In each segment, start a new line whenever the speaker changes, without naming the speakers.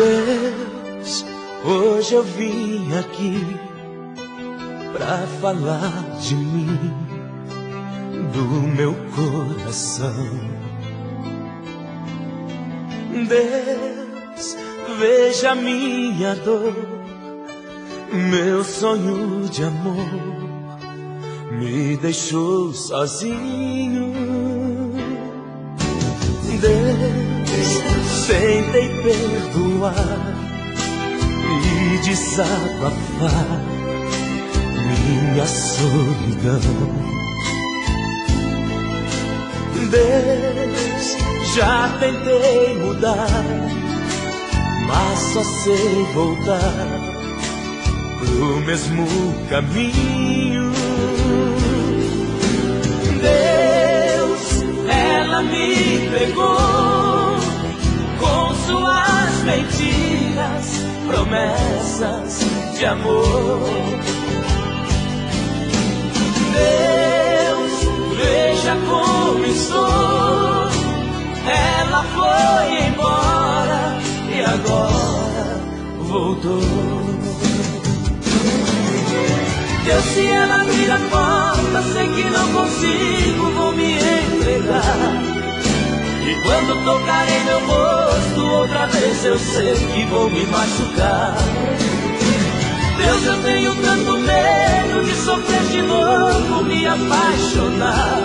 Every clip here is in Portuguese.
Deus, hoje eu vim aqui pra falar de mim, do meu coração. Deus, veja minha dor, meu sonho de amor me deixou sozinho. Deus, tentei perdoar e desabafar minha solidão. Deus, já tentei mudar, mas só sei voltar pro mesmo caminho. Deus, ela me pegou com suas mentiras, promessas de amor. Deus, veja como estou. Ela foi embora e agora voltou. Deus, se ela abrir a porta, sei que não consigo, vou me entregar. E quando tocar em meu rosto outra vez, eu sei que vou me machucar. Deus, eu tenho tanto medo de sofrer de novo, me apaixonar.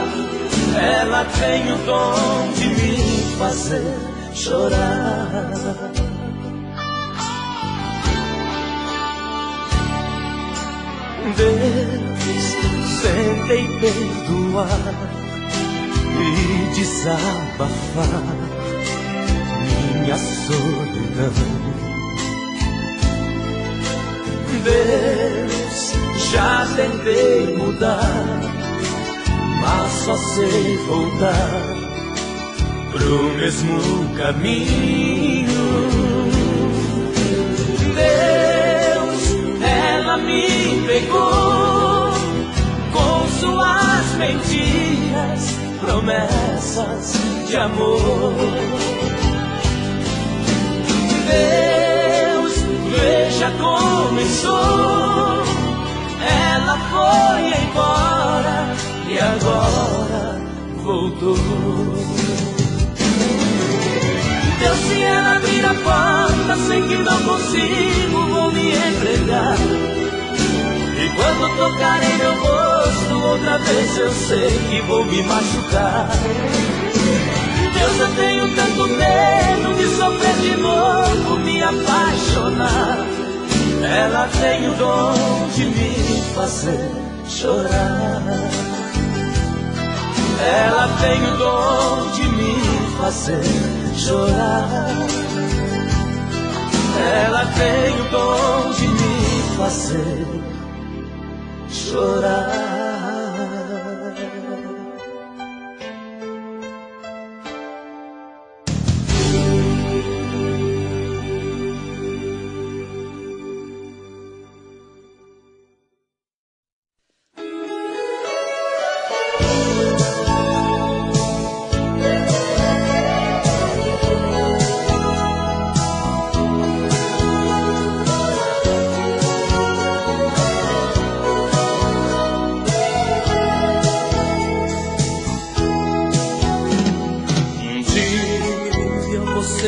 Ela tem o dom de me fazer chorar. Deus, tentei perdoar e desabafar minha solidão. Deus, já tentei mudar, mas só sei voltar pro mesmo caminho. Deus, ela me pegou com suas mentiras, promessas de amor. Deus, veja como estou. Ela foi embora e agora voltou. Deus, se ela abrir a porta, sei que não consigo, vou me entregar. E quando tocar em meu rosto outra vez, eu sei que vou me machucar. Deus, eu tenho tanto medo de sofrer de novo, me apaixonar. Ela tem o dom de me fazer chorar. Ela tem o dom de me fazer chorar. Ela tem o dom de me fazer chorar.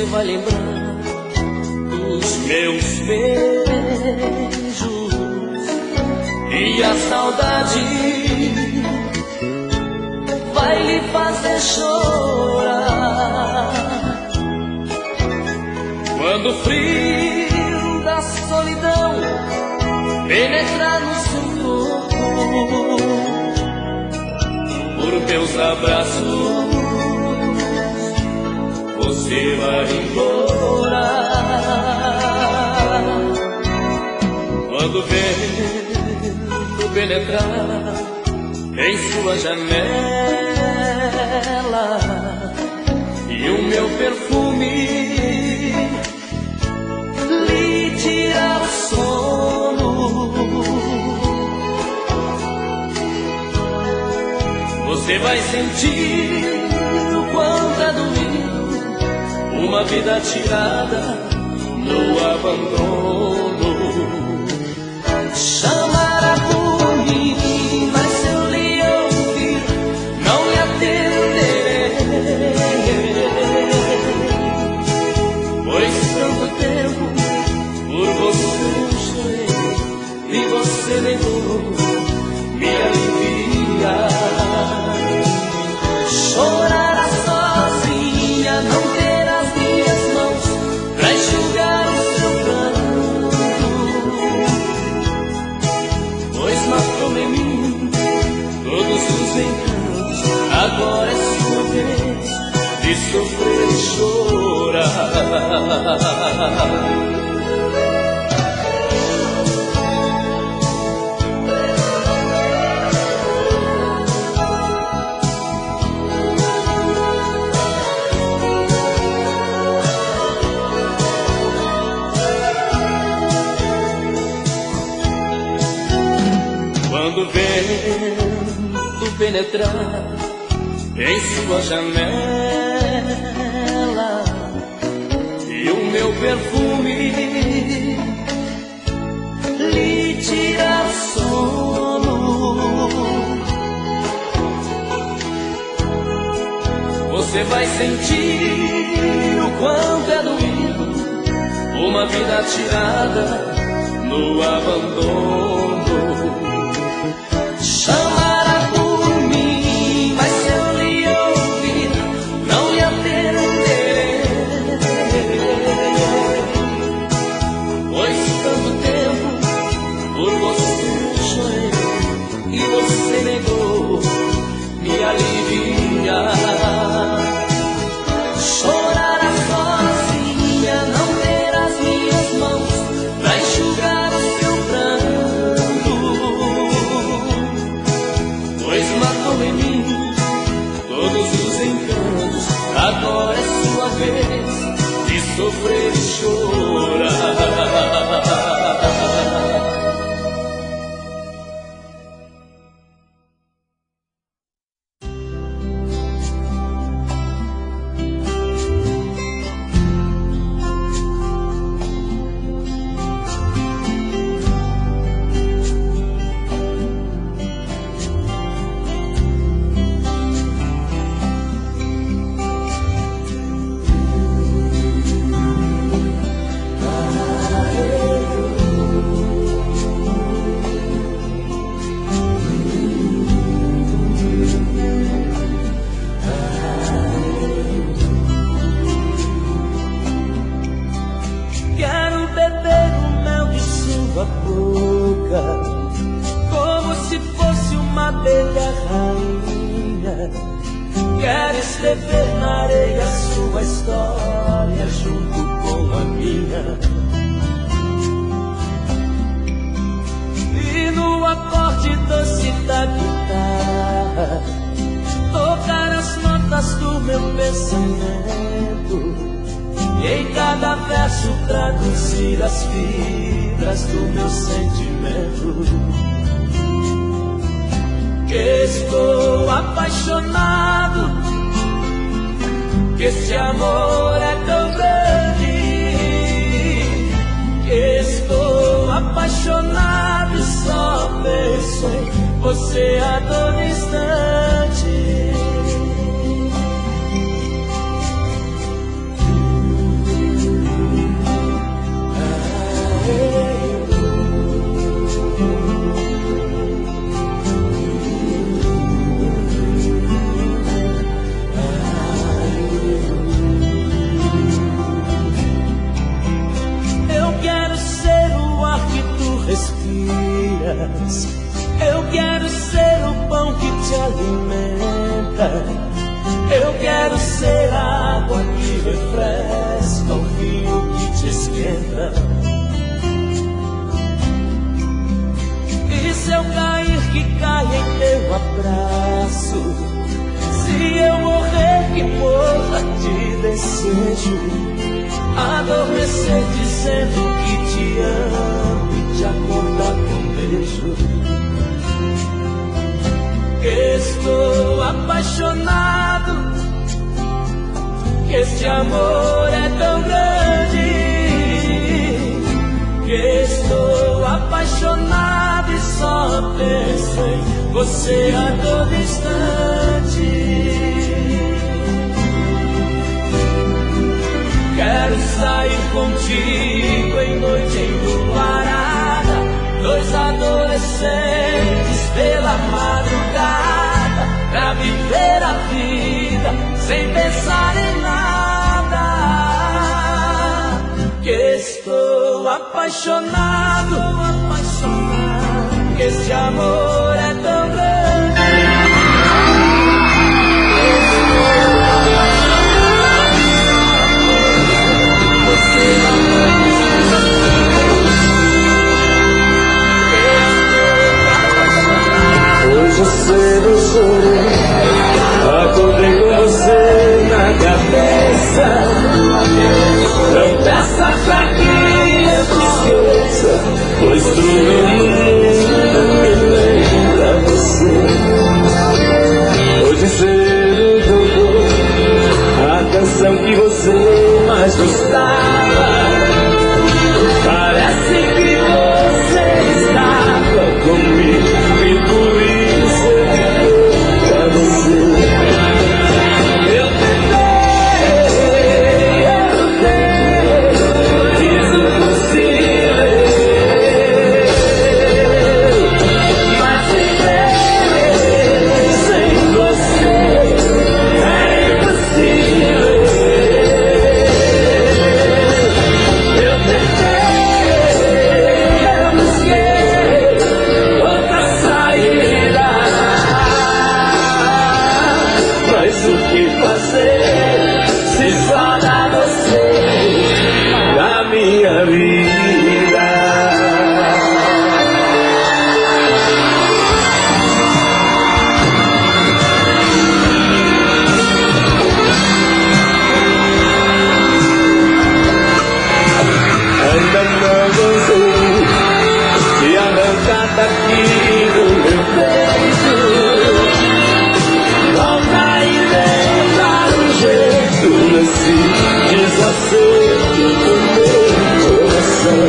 Vai lembrar dos meus beijos e a saudade vai lhe fazer chorar. Quando o frio da solidão penetrar no seu corpo, por meus abraços você vai embora. Quando o vento penetrar em sua janela e o meu perfume lhe tirar o sono, você vai sentir o quanto é doído uma vida tirada no abandono.
Chamará por mim, mas se eu lhe ouvir, não lhe atenderei.
Pois tanto tempo por você eu chorei e você negou me aliviar.
Chorará sozinha, não terá as minhas mãos pra enxugar o seu pranto.
Pois matou em mim todos os encantos. Agora é sua vez de sofrer e chorar. Quando o vento penetrar em sua janela e o meu perfume
Lhe tirar o sono,
você vai sentir o quanto é doído uma vida tirada no abandono.
chamará por mim, mas se eu lhe ouvir, não lhe atenderei.
Pois tanto tempo por você eu chorei e você negou me aliviar.
Chorará sozinha, não terá as minhas mãos pra enxugar o seu pranto.
Pois matou em mim todos os encantos. Agora é sua vez de sofrer e chorar.
Quero beber o mel de sua boca, como se fosse uma abelha rainha. Quero escrever na areia sua história junto com a minha. E no acorde doce da guitarra, tocar as notas do meu pensamento. E em cada verso traduzir as fibras do meu sentimento. Que estou apaixonado, que esse amor é tão grande. Que estou apaixonado e só penso em você a todo instante. Eu quero ser o pão que te alimenta. Eu quero ser a água que refresca, o vinho que te esquenta. E se eu cair, que caia em teu abraço. Se eu morrer, que morra de desejo. Adormecer dizendo que te amo e te acordar com beijo. Estou apaixonado, que este amor é tão grande.
sei, você a todo instante. Quero sair contigo em noite enluarada, dois adolescentes pela madrugada, pra viver a vida sem pensar em nada. Que estou apaixonado, que esse amor é tão grande.
Hoje cedo eu chorei, acordei com você na cabeça. Não peça pra que eu te esqueça, pois tudo no mundo me lembra você. Hoje cedo tocou a canção que você mais gostava. Parece que você estava comigo e por isso eu fiquei pra você. Eu tentei, fiz o possível, mas sem você é impossível. Eu busquei outra saída, mas o que fazer se só dá você na minha vida? Ainda não consegui te arrancar daqui do meu peito. Volta e lembra do jeito nesse desacerto do meu coração.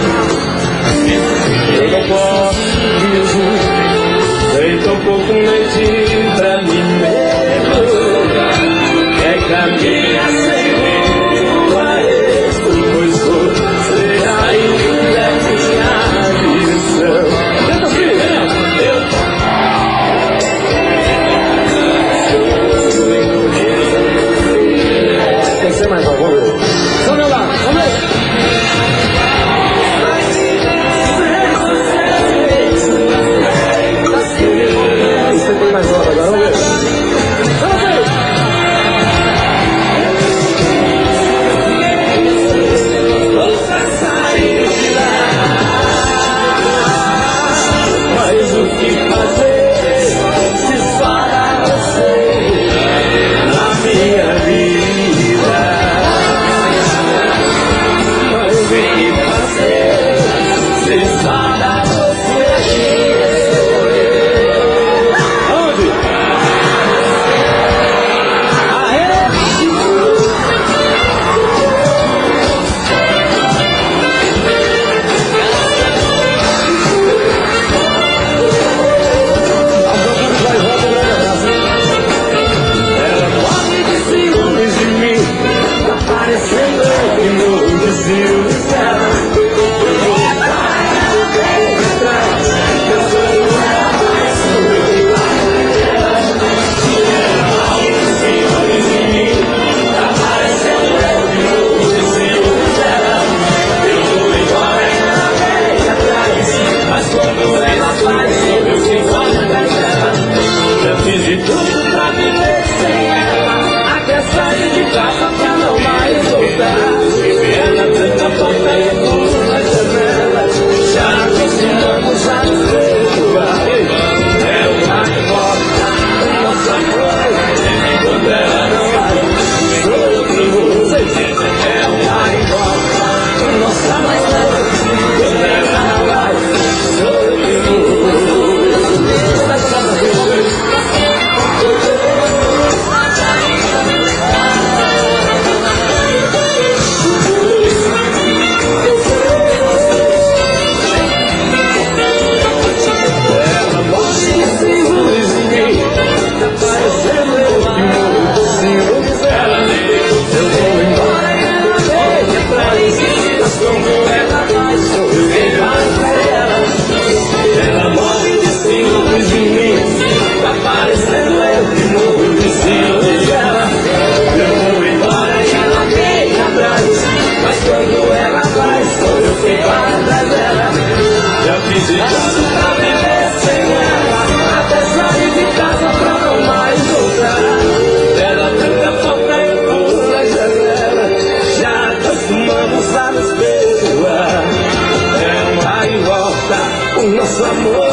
nosso amor.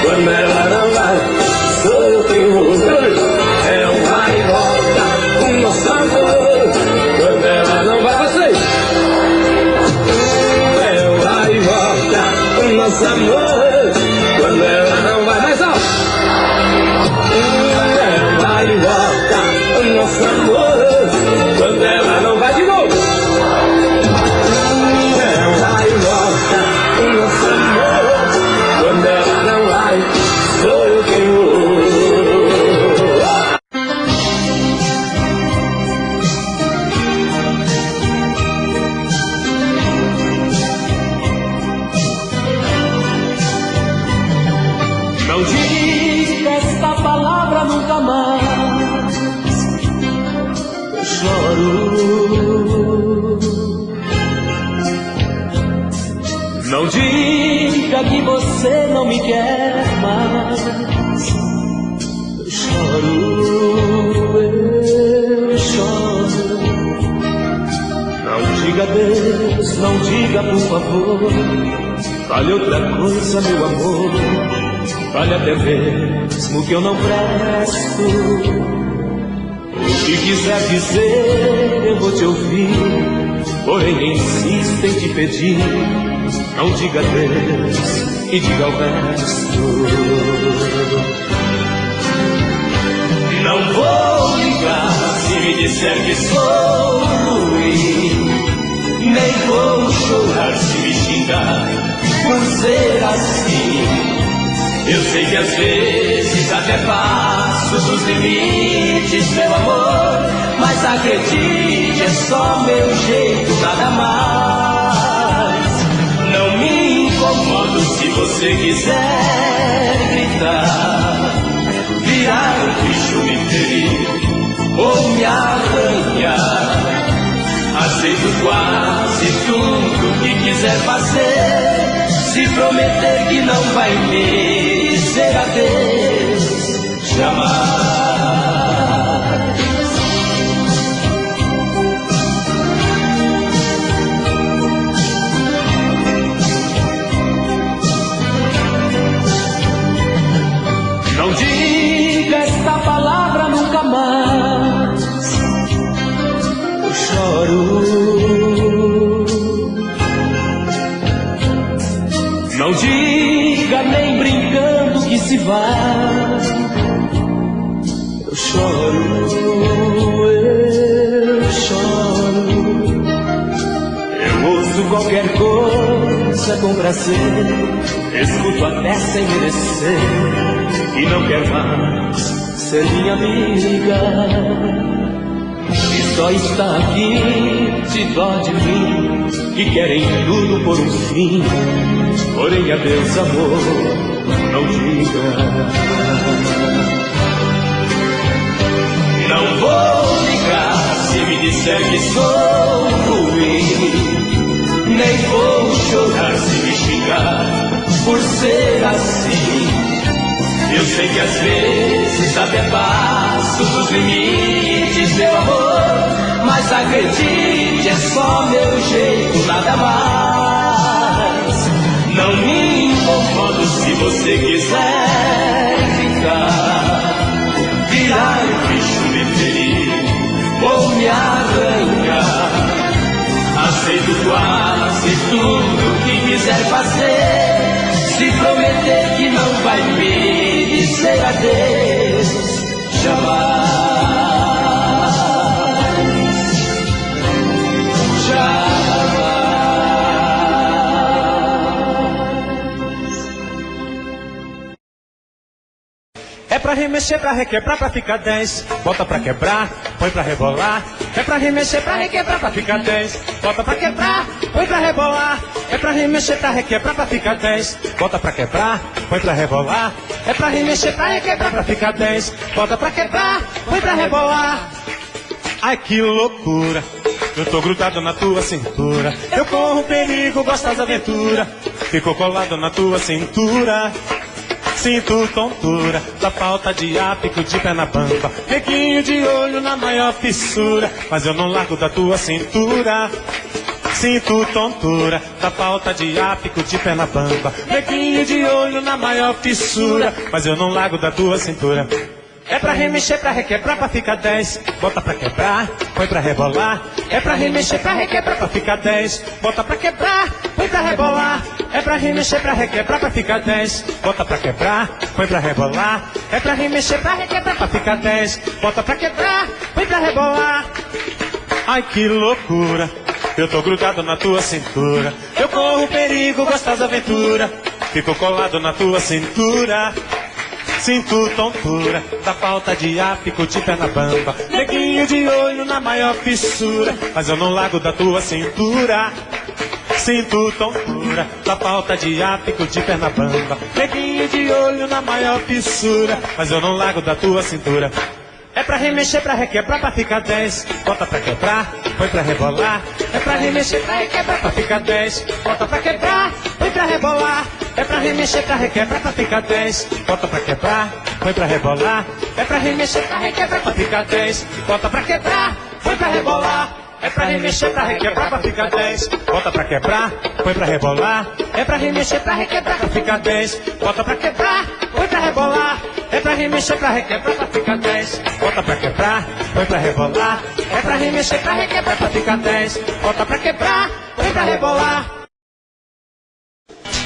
Quando ela não vai, sou eu quem vou. É um vai e volta, o nosso amor. Quando ela não vai, vocês. É um vai e volta, o nosso amor. Quando ela não vai, mais alto. É um vai e volta, o nosso amor. Quando ela não vai de novo.
Não diga esta palavra nunca mais. Eu choro. Não diga que você não me quer mais. Eu choro, eu choro. Não diga adeus, não diga por favor. Fale outra coisa, meu amor. Fale até mesmo que eu não presto. O que quiser dizer, eu vou te ouvir. Porém insisto em te pedir. Não diga Deus e diga o resto. Não vou ligar se me disser que sou ruim. Nem vou chorar se me xingar por ser assim. Eu sei que às vezes até passo dos limites, meu amor. Mas acredite, é só meu jeito, nada mais. Não me incomodo se você quiser gritar, virar o bicho, me ferir ou me arranhar. Aceito quase tudo que quiser fazer, se prometer que não vai me dizer adeus jamais. Não diga esta palavra nunca mais. Eu choro. Não diga nem brincando que se vai. Eu choro, eu choro. Eu ouço qualquer coisa com prazer, escuto até sem merecer, e não quer mais ser minha amiga. E só está aqui de dó de mim, que querem tudo por um fim. Porém adeus amor, não diga. Não vou ligar se me disser que sou ruim. Nem vou chorar se me xingar por ser assim. Eu sei que às vezes até passo dos limites, meu amor. Mas acredite, é só meu jeito, nada mais. Não me incomodo se você quiser ficar, virar o bicho, me ferir ou me arrancar. Aceito quase tudo que quiser fazer, se prometer que não vai me dizer adeus jamais. Jamais.
É pra remexer, pra requebrar, pra ficar 10. Bota pra quebrar, põe pra rebolar. É pra remexer, pra requebrar, pra ficar 10. Bota pra quebrar, põe pra rebolar. É pra remexer, pra requebrar, pra ficar 10. Bota pra quebrar, põe pra rebolar. É pra remexer, pra requebrar, pra ficar 10. Bota pra quebrar, põe pra rebolar. Ai que loucura, eu tô grudado na tua cintura. Eu corro perigo, gosto das aventuras. Fico colado na tua cintura. Sinto tontura da falta de ar, fico de pé na pampa. Neguinho de olho na maior fissura, mas eu não largo da tua cintura. Sinto tontura da falta de ar, fico de pé na bamba. Neguinho de olho na maior fissura, mas eu não largo da tua cintura. É pra remexer, pra requebrar, pra ficar 10. Bota pra quebrar, põe pra rebolar. É pra remexer, pra requebrar, pra ficar 10. Bota pra quebrar, põe pra rebolar. É pra remexer, pra requebrar, pra ficar 10. Bota pra quebrar, põe pra rebolar. É pra remexer, pra requebrar, pra ficar 10. Bota pra quebrar, põe pra rebolar. Ai que loucura, eu tô grudado na tua cintura. Eu corro perigo, gostosa aventura. Fico colado na tua cintura. Sinto tontura da falta de ar, fico de pé na bamba. Neguinho de olho na maior fissura, mas eu não largo da tua cintura. Sinto tontura da falta de ar, fico de pé na bamba. Neguinho de olho na maior fissura, mas eu não largo da tua cintura. É pra remexer, pra requebrar, pra ficar 10. Bota pra quebrar, põe pra rebolar. É pra remexer, pra requebrar, pra ficar 10. Bota pra quebrar, põe pra rebolar. É pra remexer, pra requebrar, pra ficar 10. Bota pra quebrar, põe pra rebolar. É pra remexer, pra requebrar, pra ficar 10. Bota pra quebrar, põe pra rebolar. É pra remexer, pra requebrar, pra ficar 10. Bota pra quebrar, põe pra rebolar. É pra remexer, pra requebrar, pra ficar 10. Bota pra quebrar, põe pra rebolar. É pra remexer, pra requebrar, pra ficar 10. Bota pra quebrar, põe pra rebolar. É pra remexer, pra requebrar, pra ficar 10. Bota pra quebrar, põe pra rebolar.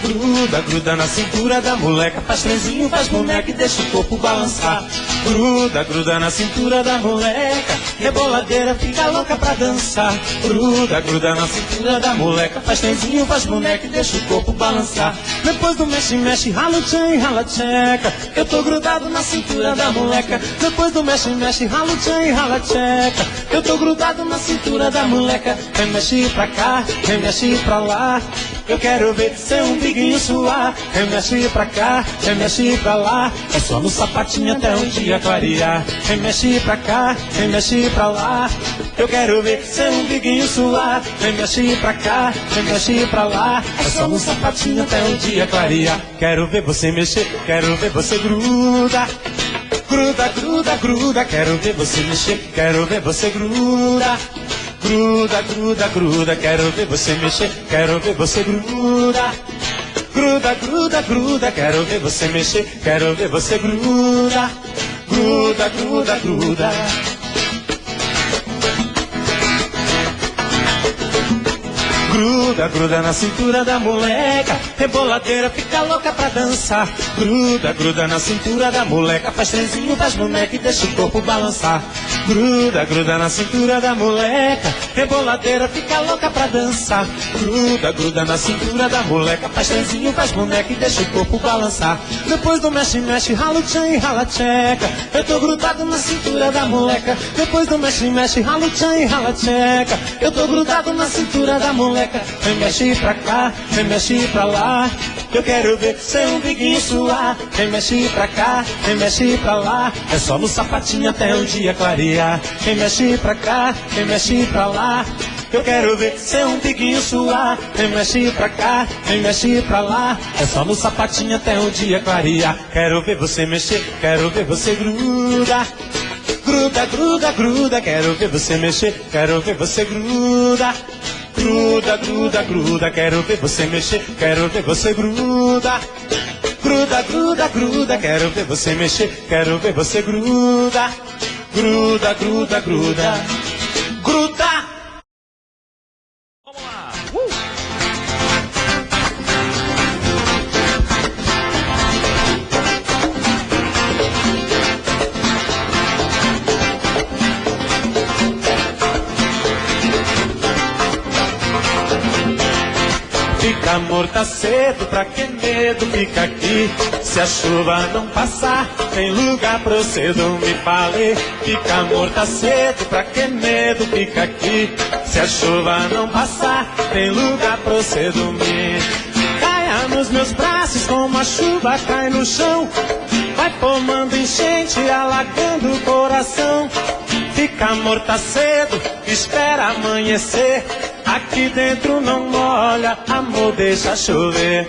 Gruda, gruda na cintura da moleca. Faz trenzinho, faz boneca e deixa o corpo balançar. Gruda, gruda na cintura da moleca. Reboladeira, fica louca pra dançar. Gruda, gruda na cintura da moleca. Faz trenzinho, faz boneca e deixa o corpo balançar. Depois do mexe, mexe, rala o tchan e rala a tcheca. Eu tô grudado na cintura da moleca. Depois do mexe, mexe, rala o tchan e rala a tcheca. Eu tô grudado na cintura da moleca. Vem mexe pra cá, vem mexe pra lá. Eu quero ver seu umbiguinho suar. Remexe pra cá, remexe pra lá. É só no sapatinho até um dia clarear. Remexe pra cá, remexe pra lá. Eu quero ver seu umbiguinho suar. Remexe pra cá, remexe pra lá. É só no sapatinho até um dia clarear. Quero ver você mexer, quero ver você gruda. Gruda, gruda, gruda. Quero ver você mexer, quero ver você gruda. Gruda, gruda, gruda, quero ver você mexer, quero ver você gruda. Gruda, gruda, gruda, quero ver você mexer, quero ver você gruda. Gruda, gruda, gruda. Gruda, gruda na cintura da moleca. Reboladeira, fica louca pra dançar. Gruda, gruda na cintura da moleca. Faz trenzinho, faz boneca e deixa o corpo balançar. Gruda, gruda na cintura da moleca. Reboladeira, fica louca pra dançar. Gruda, gruda na cintura da moleca. Faz trenzinho, faz boneca e deixa o corpo balançar. Depois do mexe, mexe, rala o tchan e rala a tcheca. Eu tô grudado na cintura da moleca. Depois do mexe, mexe, rala o tchan e rala a tcheca. Eu tô grudado na cintura da moleca. Vem mexe pra cá, vem mexe pra lá. Eu quero ver seu umbiguinho suar. Vem mexe pra cá, vem mexe pra lá. É só no sapatinho até o dia clarear. Vem mexe pra cá, vem mexe pra lá. Eu quero ver seu umbiguinho suar. Vem mexe pra cá, vem mexe pra lá. É só no sapatinho até o dia clarear. Quero ver você mexer, quero ver você gruda. Gruda, gruda, gruda. Quero ver você mexer, quero ver você gruda. Gruda, gruda, gruda, quero ver você mexer, quero ver você gruda. Gruda, gruda, gruda, quero ver você mexer, quero ver você gruda. Gruda, gruda, gruda. Gruda! Vamos lá! Fica morta cedo, pra que medo, fica aqui. Se a chuva não passar, tem lugar pra você dormir, falei. Fica morta cedo, pra que medo, fica aqui. Se a chuva não passar, tem lugar pra você dormir. Caia nos meus braços como a chuva cai no chão. Vai formando enchente, alagando o coração. Fica morta cedo, espera amanhecer. Aqui dentro não molha, amor, deixa chover.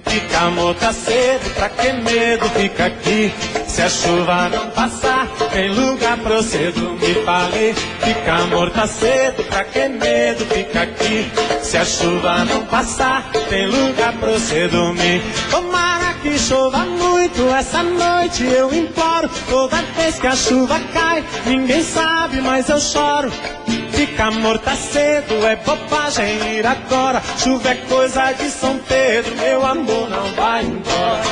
Fica morta cedo, pra que medo, fica aqui. Se a chuva não passar, tem lugar pra você dormir. Falei, fica morta cedo, pra que medo, fica aqui. Se a chuva não passar, tem lugar pra você dormir. Tomara que chova muito essa noite, eu imploro. Toda vez que a chuva cai, ninguém sabe, mas eu choro. Fica morta cedo, é bobagem ir agora. Chuva é coisa de São Pedro, meu amor não vai embora.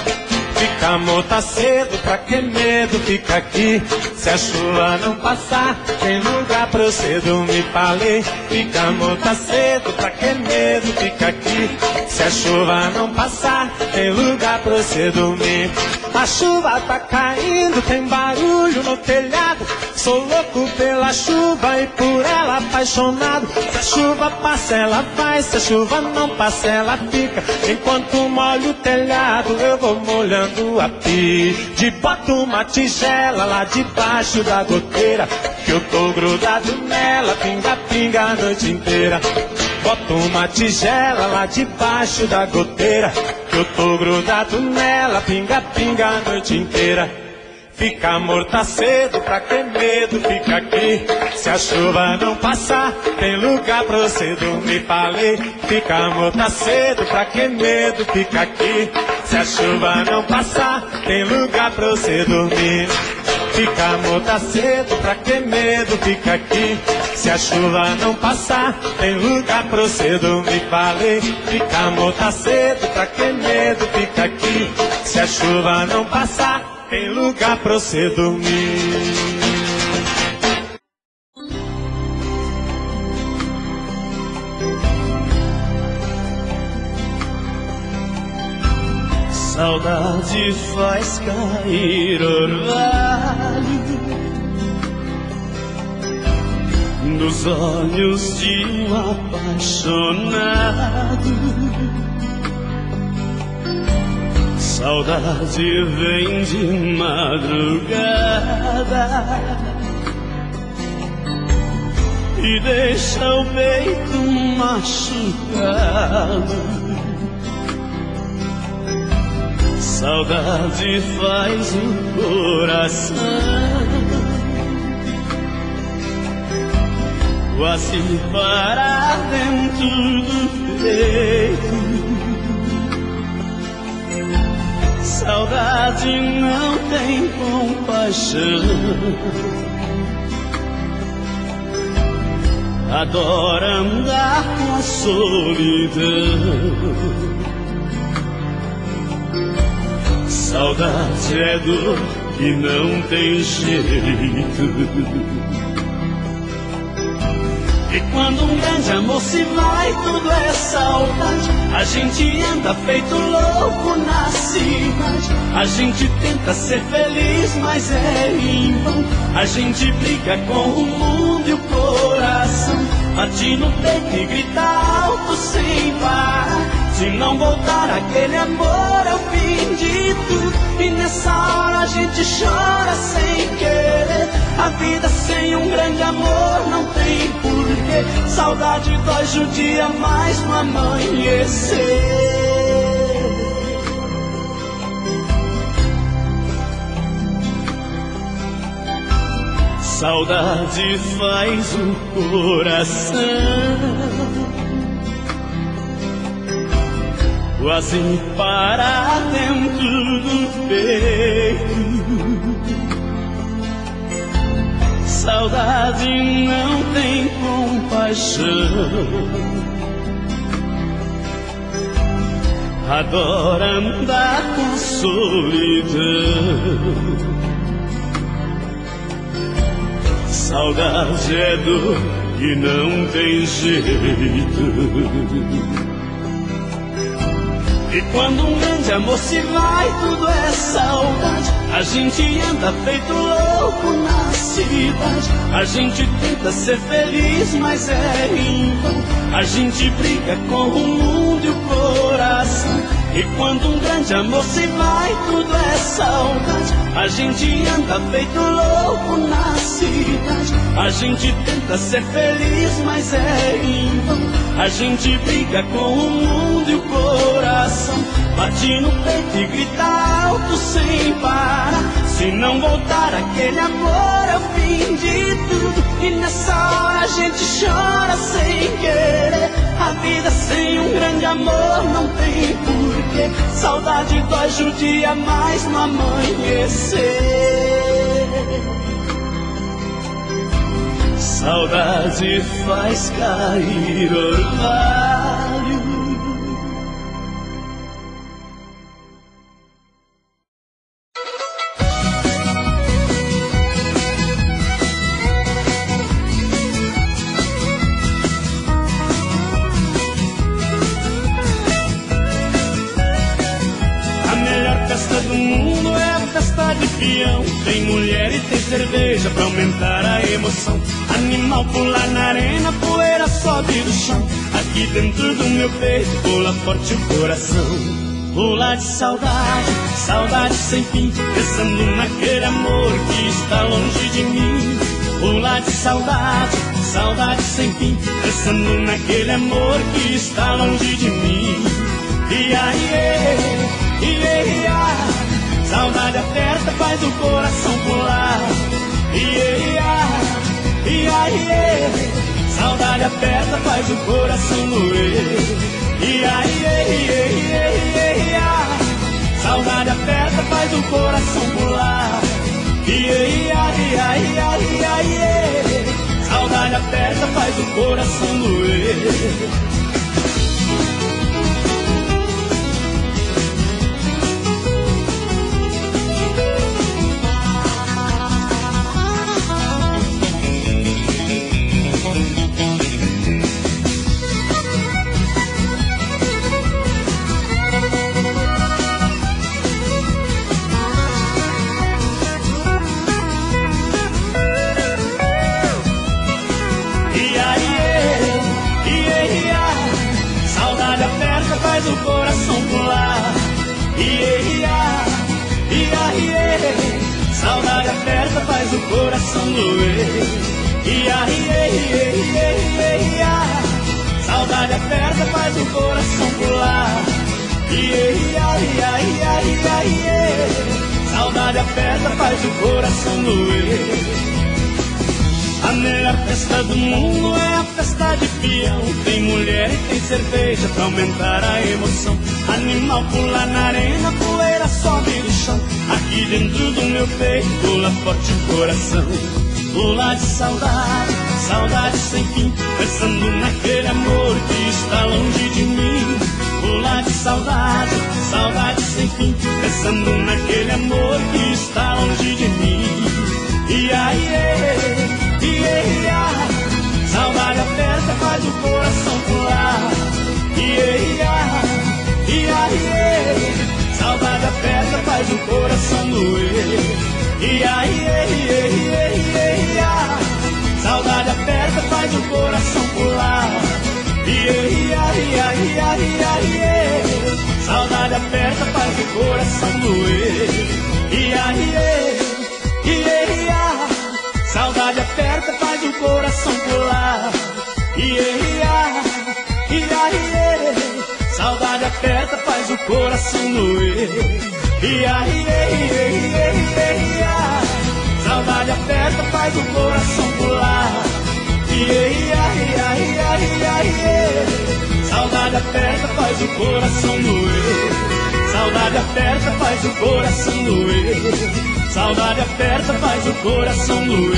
Fica morta cedo, pra que medo, fica aqui. Se a chuva não passar, tem lugar pra você dormir. Falei, fica morta cedo, pra que medo, fica aqui. Se a chuva não passar, tem lugar pra você dormir. A chuva tá caindo, tem barulho no telhado. Sou louco pela chuva e por ela apaixonado. Se a chuva passa, ela vai. Se a chuva não passa, ela fica. Enquanto molho o telhado, eu vou molhando a pide. Boto uma tigela lá debaixo da goteira, que eu tô grudado nela, pinga, pinga a noite inteira. Boto uma tigela lá debaixo da goteira, que eu tô grudado nela, pinga, pinga a noite inteira. Fica morta cedo, pra que medo, fica aqui. Se a chuva não passar, tem lugar pra você dormir. Falei, fica morta cedo, pra que medo, fica aqui. Se a chuva não passar, tem lugar pra você dormir. Fica morta cedo, pra que medo, fica aqui. Se a chuva não passar, tem lugar pra você dormir. Falei, fica morta cedo, pra que medo, fica aqui. Se a chuva não passar, tem lugar pra você dormir.
Saudade faz cair orvalho nos olhos de um apaixonado. Saudade vem de madrugada e deixa o peito machucado. Saudade faz o coração quase parar dentro do peito. Saudade não tem compaixão, adora andar com a solidão. Saudade é dor que não tem jeito. E quando um grande amor se vai, tudo é saudade. A gente anda feito louco na cidade. A gente tenta ser feliz, mas é em vão. A gente briga com o mundo e o coração bate no peito e grita alto sem parar. Se não voltar aquele amor é o fim de tudo. E nessa hora a gente chora sem querer. A vida sem um grande amor não tem porquê. Saudade dói judia mais no amanhecer. Saudade faz o coração quase parar dentro do peito. Saudade não tem compaixão, adora andar com solidão. Saudade é dor que não tem jeito. E quando um grande amor se vai, tudo é saudade. A gente anda feito louco na cidade. A gente tenta ser feliz, mas é em vão. A gente briga com o mundo e o coração. E quando um grande amor se vai, tudo é saudade. A gente anda feito louco na cidade. A gente tenta ser feliz, mas é em vão. A gente briga com o mundo e o coração bate no peito e grita alto sem parar. Se Se não voltar, aquele amor é o fim de tudo. E nessa hora a gente chora sem querer. A vida sem um grande amor não tem porquê. Saudade dói, judia mais no amanhecer. Saudade faz cair orvalho. Do mundo é a festa de peão. Tem mulher e tem cerveja pra aumentar a emoção. Animal pula na arena, poeira sobe do chão. Aqui dentro do meu peito pula forte o coração. Pula de saudade, saudade sem fim, pensando naquele amor que está longe de mim. Pula de saudade, saudade sem fim, pensando naquele amor que está longe de mim. E aí, saudade aperta, faz o coração pular. Saudade aperta, faz o coração doer. Saudade aperta, faz o coração pular. Saudade aperta, faz o coração doer. Faz o coração pular. Saudade aperta, faz o coração doer. Saudade aperta, faz o coração pular. Saudade aperta, faz o coração doer. A melhor festa do mundo é a festa de peão. Tem mulher e tem cerveja pra aumentar a emoção. Animal pula na arena, poeira sobe do chão. Aqui dentro do meu peito pula forte o coração. Pula de saudade, saudade sem fim, pensando naquele amor que está longe de mim. Pula de saudade, saudade sem fim, pensando naquele amor que está longe de mim. Saudade aperta, faz o coração pular. Saudade aperta, faz o coração doer. Saudade aperta, faz o coração pular. Saudade aperta, faz o coração doer. Saudade aperta, faz o coração pular. Saudade aperta, faz o coração doer. Saudade aperta, faz o coração pular. Saudade aperta, faz o coração doer. Saudade aperta, faz o coração doer. Saudade aperta, faz o coração doer.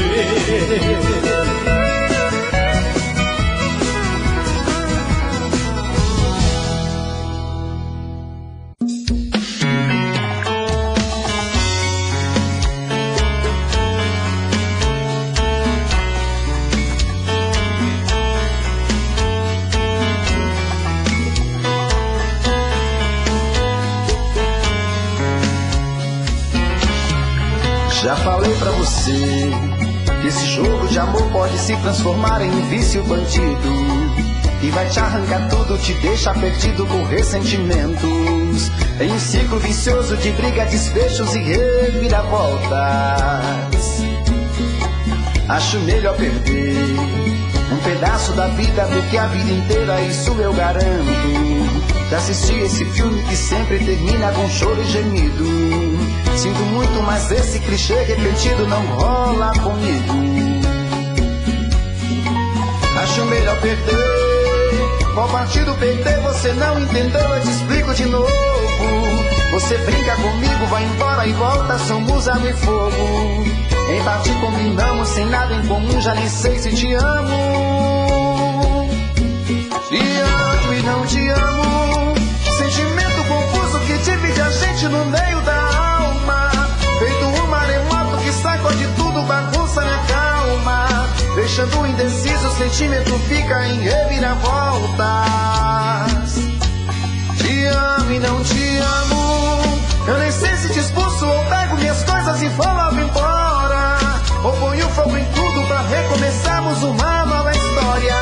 Já falei pra você que esse jogo de amor pode se transformar em um vício bandido que vai te arrancar tudo, te deixar perdido com ressentimentos, em um ciclo vicioso de briga, desfechos e reviravoltas. Acho melhor perder um pedaço da vida do que a vida inteira, isso eu garanto. Já assisti esse filme que sempre termina com choro e gemido. Sinto muito, mas esse clichê repetido não rola comigo. Acho melhor perder. Qual partido perder? Você não entendeu, eu te explico de novo. Você brinca comigo, vai embora e volta, somos água e fogo. Em parte combinamos, sem nada em comum, já nem sei se te amo. Te amo e não te amo. Sentimento confuso que divide a gente no meio da alma. Feito um maremoto que sacode tudo, bagunça minha calma. Deixando indeciso, o sentimento fica em reviravoltas. Te amo e não te amo. Eu nem sei se te expulso ou pego minhas coisas e vou logo embora. Ou ponho fogo em tudo pra recomeçarmos uma nova história.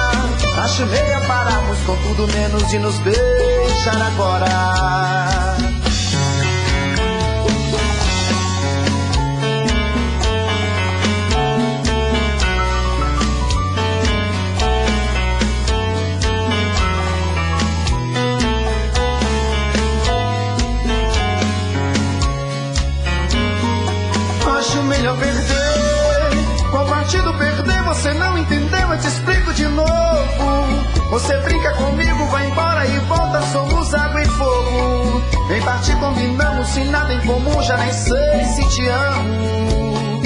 Acho meio pararmos com tudo menos de nos beijar agora. Acho melhor perder. Qual partido perder? Você não entendeu, eu te explico de novo. Você brinca comigo, vai embora e volta, somos água e fogo. Em parte combinamos, sem nada em comum, já nem sei se te amo.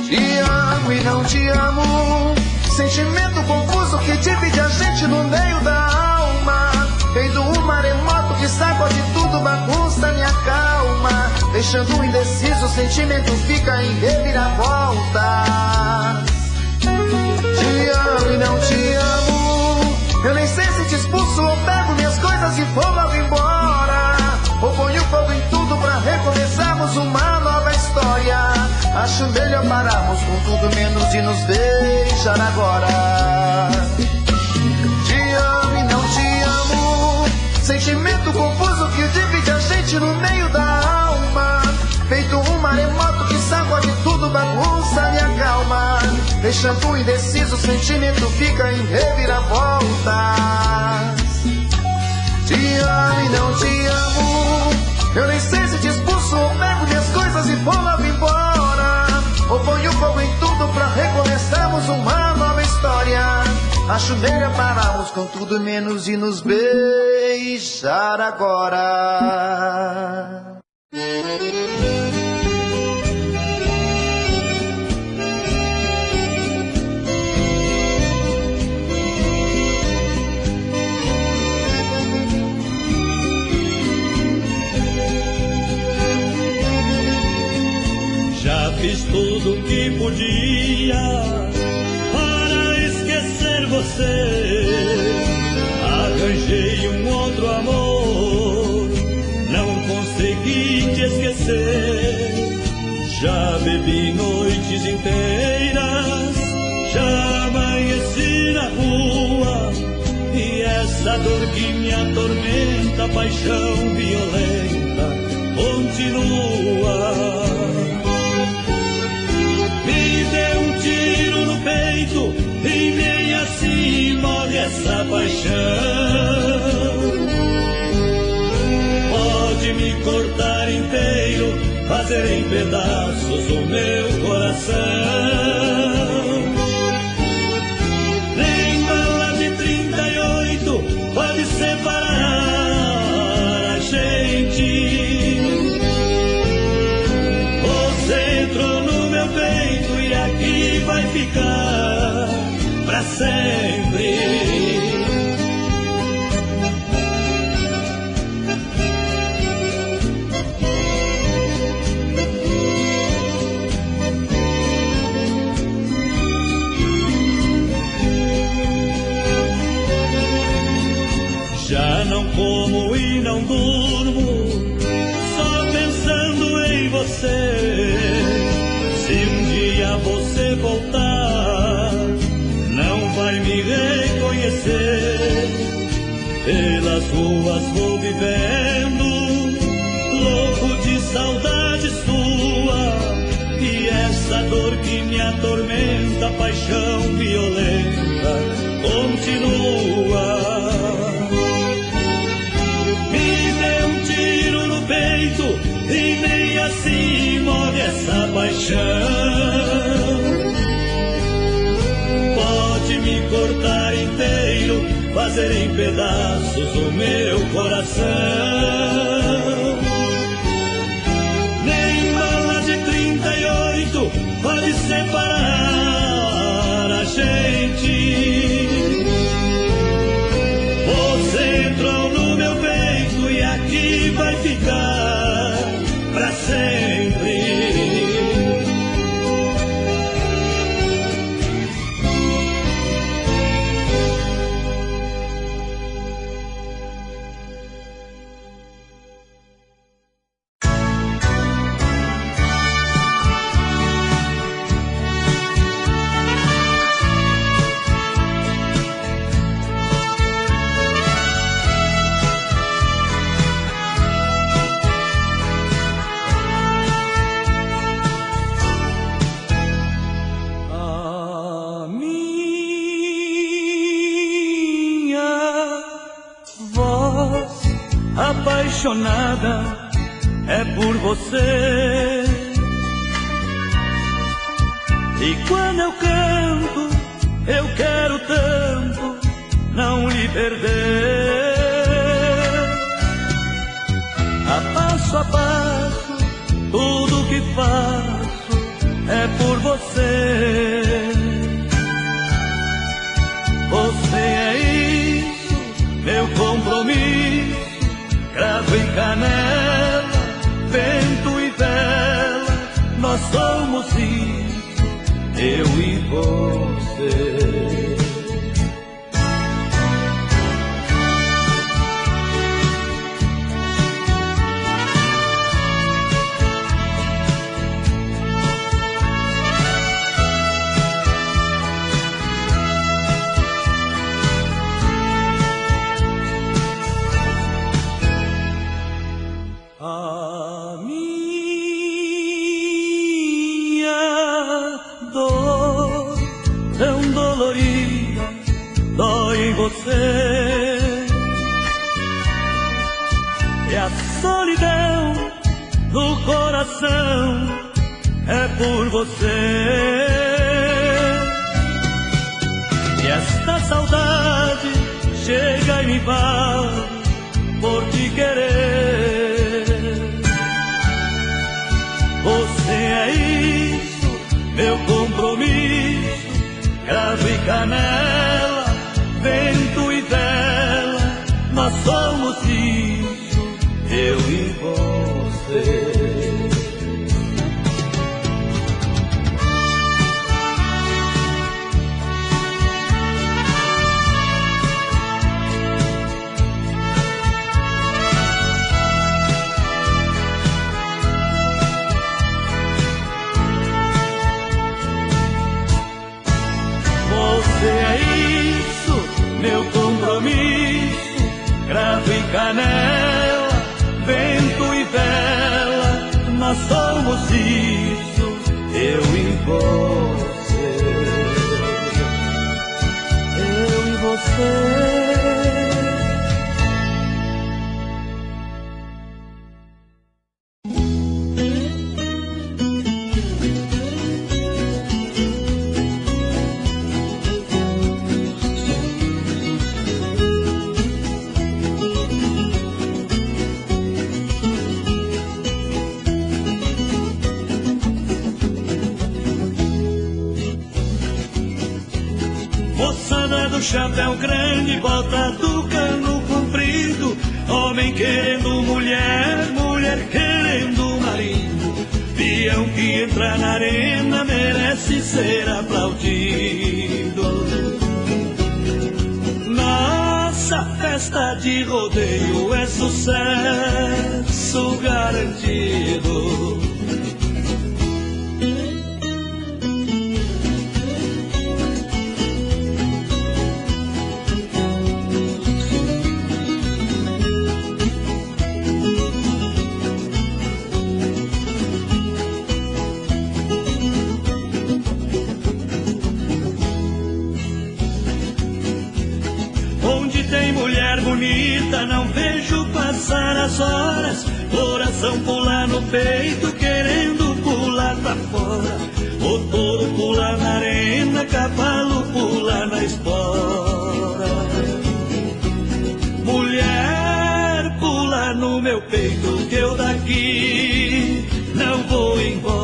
Te amo e não te amo. Sentimento confuso que divide a gente no meio da alma. Feito um maremoto que sacode tudo, bagunça minha calma. Deixando indeciso, o sentimento fica em reviravoltas. Te amo e não te amo. Eu nem sei se te expulso ou pego minhas coisas e vou logo embora. Ou ponho fogo em tudo pra recomeçarmos uma nova história. Acho melhor pararmos com tudo menos de nos beijar agora. Te amo e não te amo. Sentimento confuso que divide a gente no meio da alma. Feito um maremoto que sacode tudo, bagunça minha calma. Deixando indeciso, o sentimento fica em reviravoltas. Te amo e não te amo. Eu nem sei se te expulso ou pego minhas coisas e vou logo embora. Ou ponho fogo em tudo pra recomeçarmos uma nova história. Acho melhor pararmos com tudo menos de nos beijar agora.
Já fiz tudo o que podia para esquecer você. Arranjei um outro amor, não consegui te esquecer. Já bebi noites inteiras, já amanheci na rua. E essa dor que me atormenta, paixão violenta, continua. Me deu um tiro no peito e nem assim morre essa paixão. Pode me cortar inteiro, fazer em pedaços o meu coração. Nem bala de 38 pode separar a gente. Você entrou no meu peito e aqui vai ficar pra sempre. Já não como e não durmo, só pensando em você. Se um dia você voltar, não vai me reconhecer. Pelas ruas vou vivendo, louco de saudade sua. E essa dor que me atormenta, paixão violenta, continua. jeito e nem assim move essa paixão. Pode me cortar inteiro, fazer em pedaços o meu coração. Nem bala de 38 pode separar a gente. Você entrou no meu peito e aqui vai ficar pra sempre. Apaixonada é por você. E quando eu canto, eu quero tanto não lhe perder. A passo, tudo que faço é por você. Você é isso, meu compromisso. Cravo e canela, vento e vela, nós somos isso, eu e você. E a solidão no coração é por você. E esta saudade chega e me vai por te querer. Você é isso, meu compromisso, cravo e canela, vento e vela, nós somos isso, eu e você. Você é isso, meu compromisso, cravo e canela, vento e vela, nós somos isso, eu e você. Eu e você. Chapéu grande, bota do cano comprido, homem querendo mulher, mulher querendo marido. Peão que entra na arena merece ser aplaudido. Nossa festa de rodeio é sucesso garantido. Bonita, não vejo passar as horas, coração coração pula no peito, querendo pular pra fora. O touro pula na arena, cavalo pula na espora. Mulher, pula no meu peito, que eu daqui não vou embora.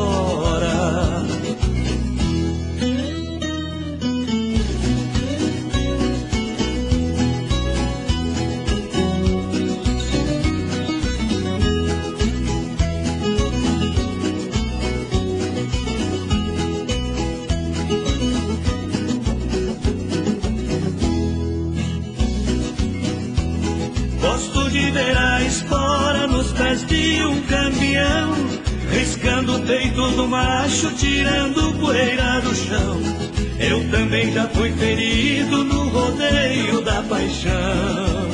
Gosto de ver a espora nos pés de um caminhão, riscando o peito do macho, tirando poeira do chão. Eu também já fui ferido no rodeio da paixão.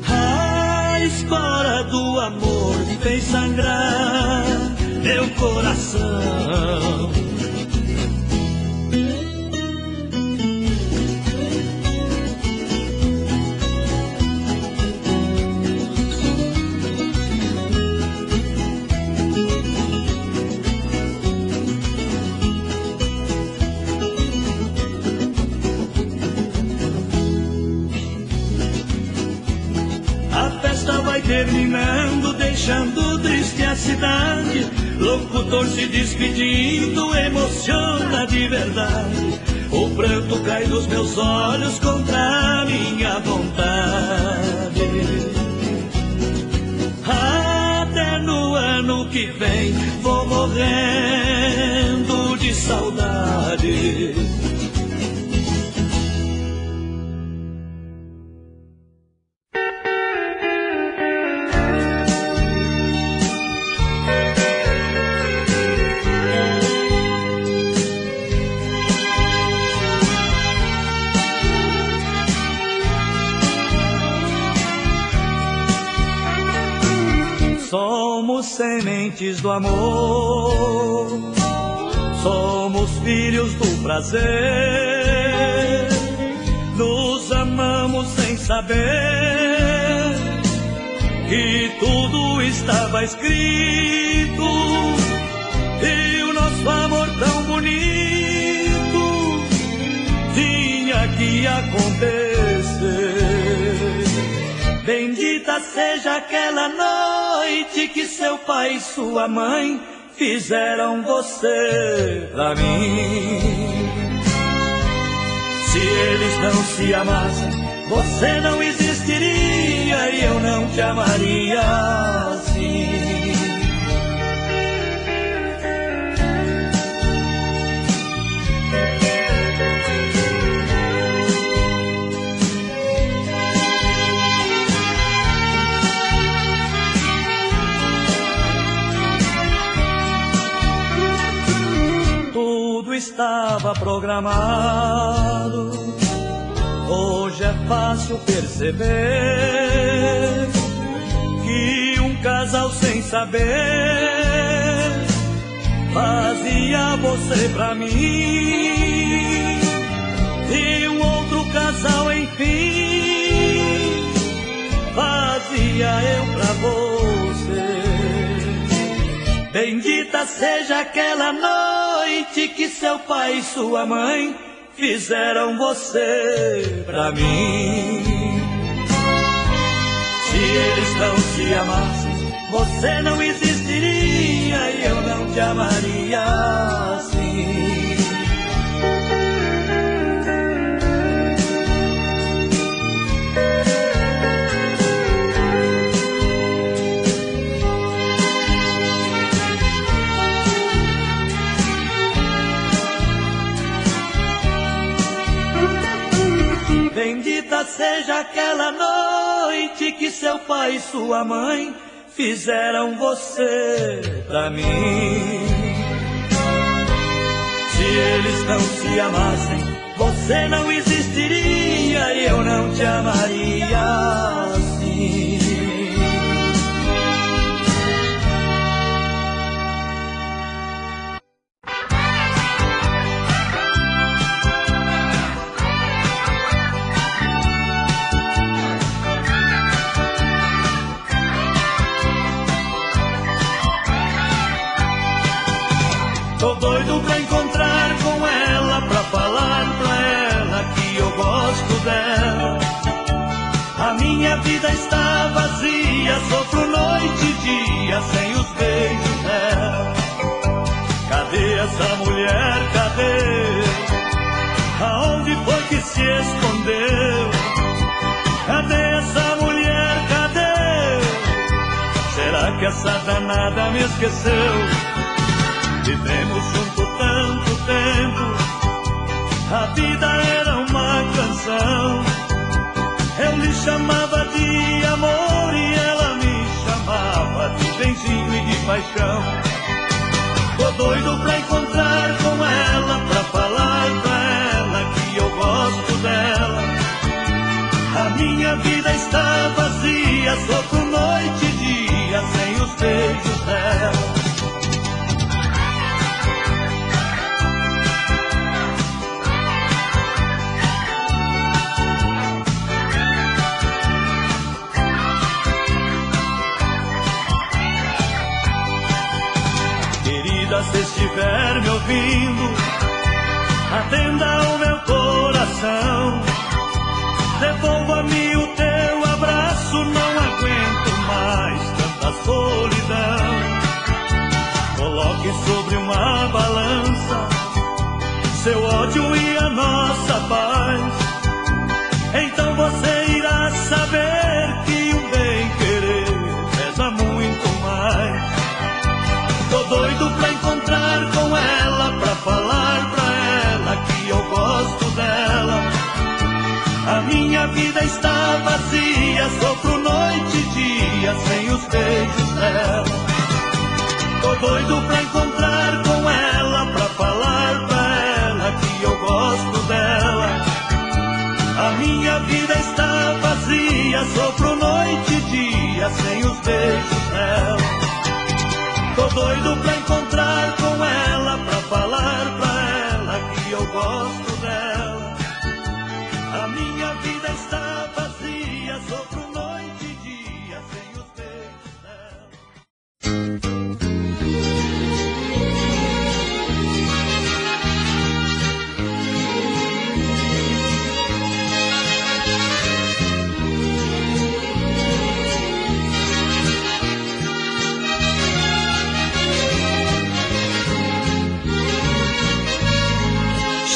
A espora do amor fez sangrar meu coração. Terminando, deixando triste a cidade. Locutor se despedindo, emociona de verdade. O pranto cai dos meus olhos contra a minha vontade. Até no ano que vem vou morrendo de saudade. Somos sementes do amor, somos filhos do prazer, nos amamos sem saber que tudo estava escrito, e o nosso amor tão bonito tinha que acontecer. Bendita seja aquela noite que seu pai e sua mãe fizeram você pra mim. Se eles não se amassem, você não existiria e eu não te amaria assim. Estava programado, hoje é fácil perceber que um casal sem saber fazia você pra mim, e um outro casal enfim fazia eu pra você. Bendita seja aquela noite que seu pai e sua mãe fizeram você pra mim. Se eles não se amassem, você não existiria e eu não te amaria assim. Bendita seja aquela noite que seu pai e sua mãe fizeram você pra mim. Se eles não se amassem, você não existiria e eu não te amaria assim. minha vida está vazia, sofro noite e dia sem os beijos dela. Cadê essa mulher, cadê? Aonde foi que se escondeu? Cadê essa mulher, cadê? Será que essa danada me esqueceu? Vivemos junto tanto tempo, a vida era uma canção. Eu lhe chamava de amor e ela me chamava de benzinho e de paixão. Tô doido pra encontrar com ela, pra falar pra ela que eu gosto dela. A minha vida está vazia, sofro noite e dia sem os beijos dela. Se estiver me ouvindo, atenda o meu coração. Devolva-me o teu abraço, não aguento mais tanta solidão. Coloque sobre uma balança seu ódio e a nossa paz. Então você irá saber que um bem-querer pesa muito mais. Tô doido pra encontrar com ela, pra falar pra ela que eu gosto dela. A minha vida está vazia, sofro noite e dia sem os beijos dela. Tô doido pra encontrar com ela, pra falar pra ela que eu gosto dela. A minha vida está vazia, sofro noite e dia sem os beijos dela. Tô doido pra encontrar com ela, pra falar pra ela que eu gosto dela. A minha vida está vazia, sofro noite e dia sem os beijos dela.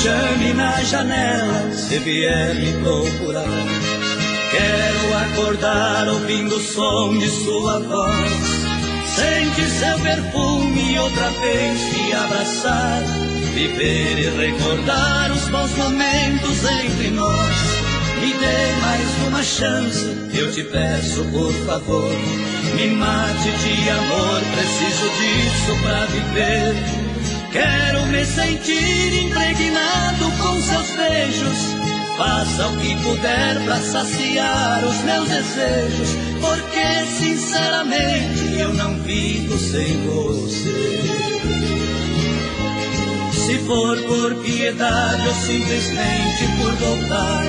Chame na janela se vier me procurar. Quero acordar ouvindo o som de sua voz, sentir seu perfume e outra vez me abraçar, viver e recordar os bons momentos entre nós. Me dê mais uma chance, eu te peço por favor. Me mate de amor, preciso disso pra viver. Quero me sentir impregnado com seus beijos. Faça o que puder pra saciar os meus desejos, porque sinceramente eu não vivo sem você. Se for por piedade ou simplesmente por voltar,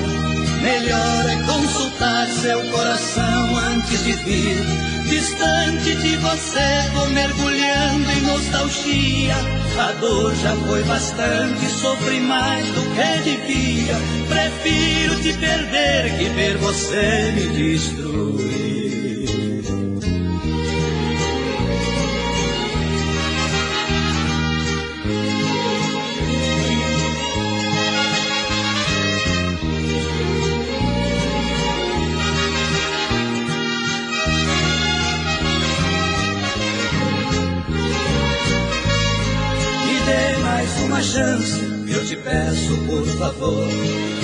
melhor é consultar seu coração antes de vir. Distante de você, vou mergulhando em nostalgia. A dor já foi bastante, sofri mais do que devia. Prefiro te perder que ver você me destruir. Uma chance, eu te peço por favor.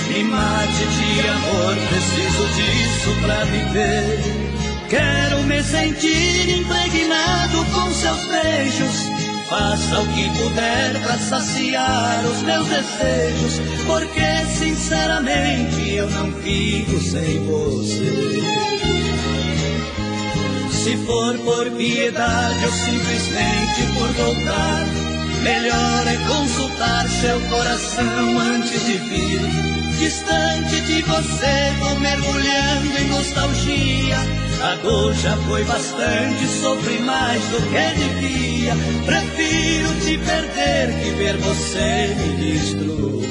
Me mate de amor, preciso disso pra viver. Quero me sentir impregnado com seus beijos. Faça o que puder pra saciar os meus desejos, porque sinceramente eu não vivo sem você. Se for por piedade ou simplesmente por voltar, melhor é consultar seu coração antes de vir. Distante de você, vou mergulhando em nostalgia. A dor já foi bastante, sofri mais do que devia. Prefiro te perder que ver você me destruir.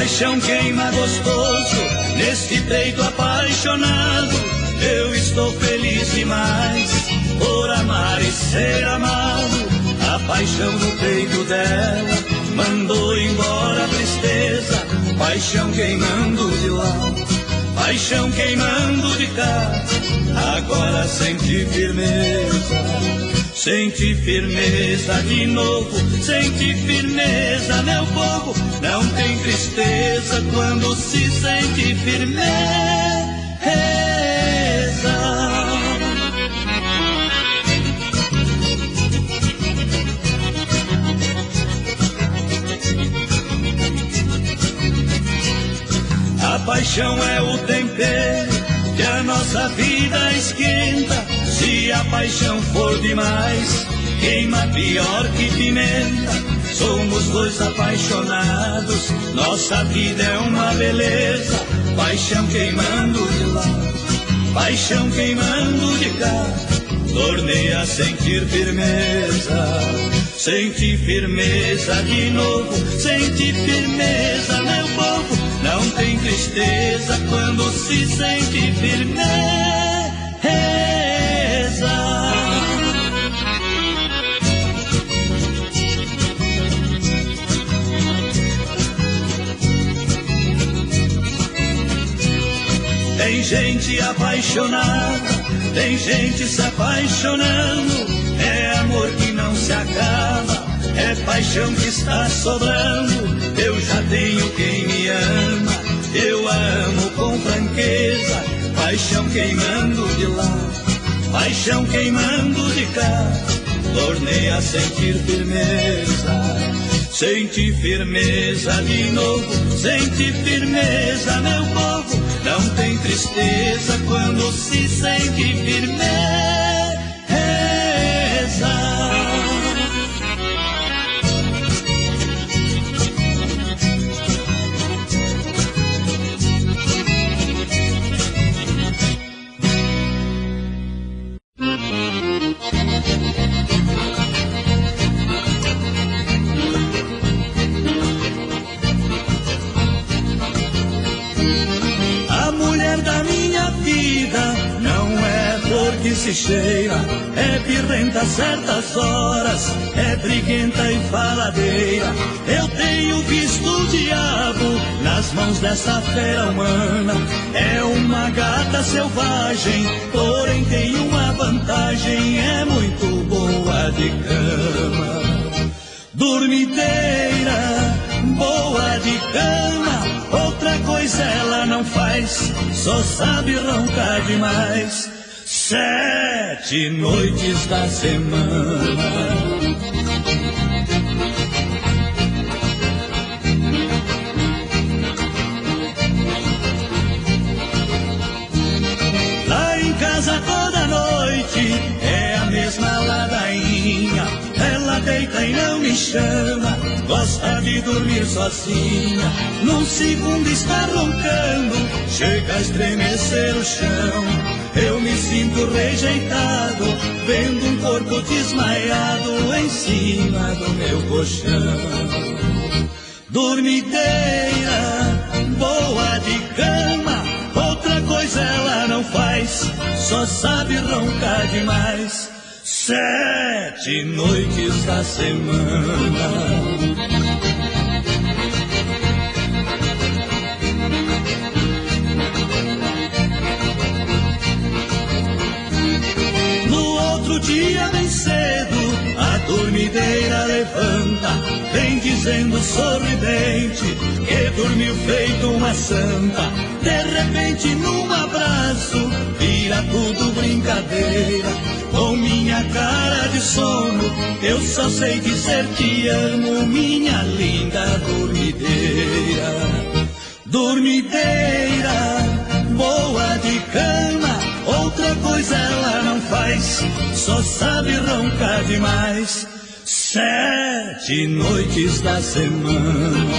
paixão queima gostoso, neste peito apaixonado. Eu estou feliz demais por amar e ser amado. A paixão no peito dela mandou embora a tristeza. Paixão queimando de lá, paixão queimando de cá. Agora senti firmeza, senti firmeza de novo. Senti firmeza, meu povo. Não tem tristeza quando se sente firmeza. A paixão é o tempero que a nossa vida esquenta. Se a paixão for demais, queima pior que pimenta. Somos dois apaixonados, nossa vida é uma beleza. Paixão queimando de lá, paixão queimando de cá. Tornei a sentir firmeza, senti firmeza de novo. Senti firmeza, meu povo. Não tem tristeza quando se sente firmeza. Tem gente apaixonada, tem gente se apaixonando. É amor que não se acaba, é paixão que está sobrando. Eu já tenho quem me ama, eu a amo com franqueza. Paixão queimando de lá, paixão queimando de cá. Tornei a sentir firmeza, senti firmeza de novo. Senti firmeza, meu povo. Não tem tristeza quando se sente firmeza. Se cheira, é birrenta a certas horas, é briguenta e faladeira. Eu tenho visto o diabo nas mãos dessa fera humana. É uma gata selvagem, porém tem uma vantagem, é muito boa de cama. Dormideira, boa de cama, outra coisa ela não faz, só sabe roncar demais. 7 noites da semana. Lá em casa toda noite é a mesma ladainha. Ela deita e não me chama, gosta de dormir sozinha. Num segundo está roncando, chega a estremecer o chão. Eu me sinto rejeitado, vendo um corpo desmaiado em cima do meu colchão. Dormideira, boa de cama, outra coisa ela não faz, só sabe roncar demais. 7 noites da semana. Outro dia bem cedo, a dormideira levanta, vem dizendo sorridente que dormiu feito uma santa. De repente num abraço, vira tudo brincadeira. Com minha cara de sono, eu só sei dizer te amo, minha linda dormideira. Dormideira, boa de cama, outra coisa ela não faz, só sabe roncar demais. 7 noites da semana.